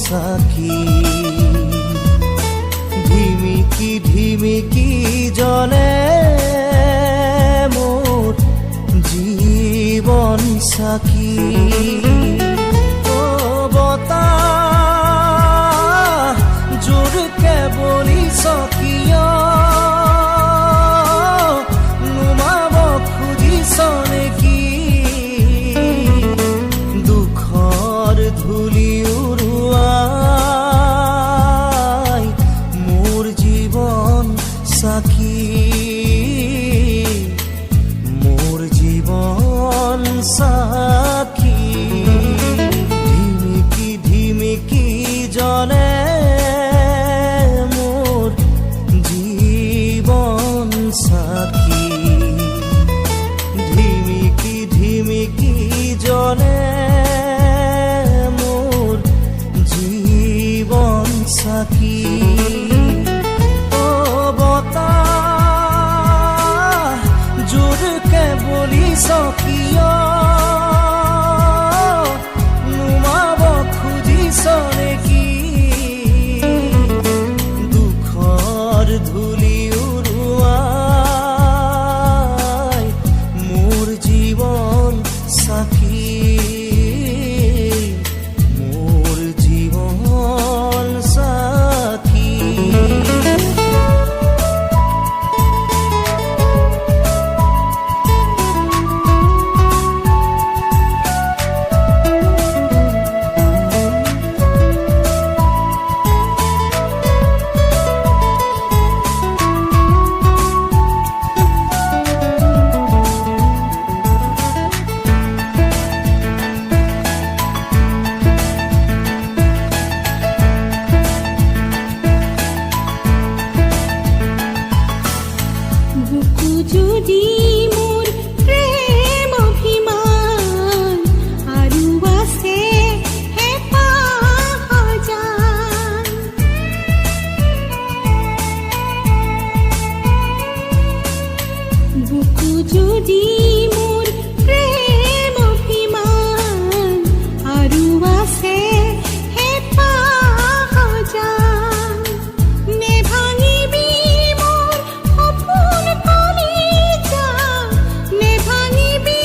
সাখী ধিমিকি ধিমিকি জ্বলে মোৰ জীৱন সাখী ও বতাহ জোৰকে বলিছ কিয় নুমাব খুজিছ নেকি দুখৰ ধূলি উৰুৱাই মোৰ জীৱন সাখী মোৰ জীৱন সাখী ধিমিকি ধিমিকি জ্বলে মোৰ জীৱন সাখী ধিমিকি ধিমিকি জ্বলে মোৰ জীৱন সাখী ও বতাহ জোৰকে বলিছ কিয় নুমাব খুজিছ নেকি দুখৰ ধূলি উৰুৱাই মোৰ জীৱন সাখী মোৰ জীৱন সাখী বুকু যদি মোৰ প্ৰেম অভিমান আৰু আছে হেঁপাহ জান বুকু যদি মোৰ প্ৰেম অভিমান আৰু আছে হেঁপাহ জান নেভাঙিবি মোৰ সপোন কলিজা নেভাঙিবি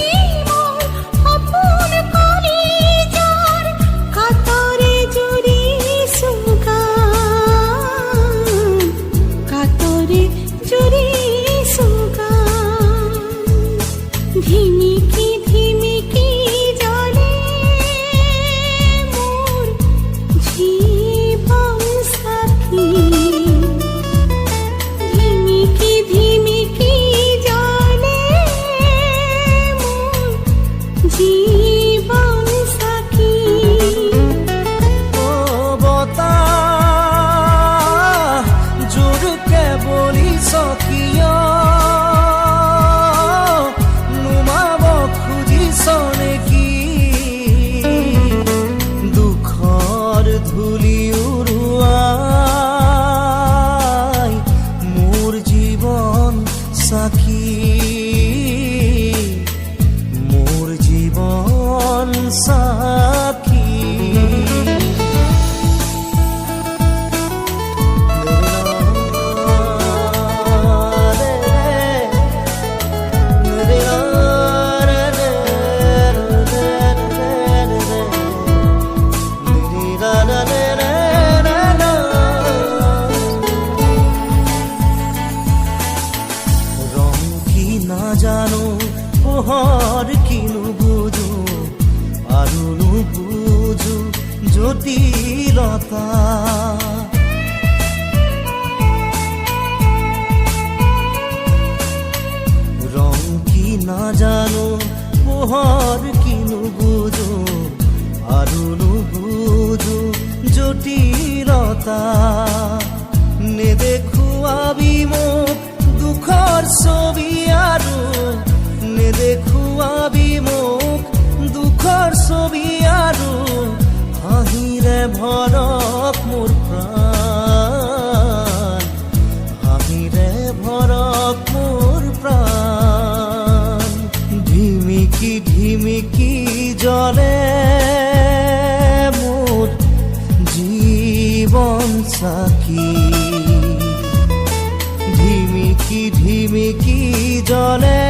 মোৰ সপোন কলিজাৰ কাতৰে জুৰিছো গান কাতৰে জুৰিছো গান ধিমিকি ধিমিকি জ্বলে মোৰ জীৱন সাখী ধিমিকি ধিমিকি জ্বলে মোৰ জীৱন সাখী ও বতাহ জোৰকে বলিছ কিয় নুমাব খুজিছ নেকি দুখৰ ধূলি উৰুৱাই মোৰ জীৱন সাখী মোৰ জীৱন সাখী ৰং কি নাজানো পোহৰ কি নুবুজো আৰু নুবুজো জটিলতা ৰং কি নাজানো পোহৰ কি নুবুজো আৰু নুবুজো জটিলতা নেদেখুৱাবি মোক দুখৰ ছবি আৰু নেদেখুৱাবি মোক দুখৰ ছবি আৰু হাঁহিৰে ভৰক মোৰ প্ৰাণ হাঁহিৰে ভৰক মোৰ প্ৰাণ ধিমিকি ধিমিকি জ্বলে মোৰ চাকি ধিমিকি ধিমিকি জ্বলে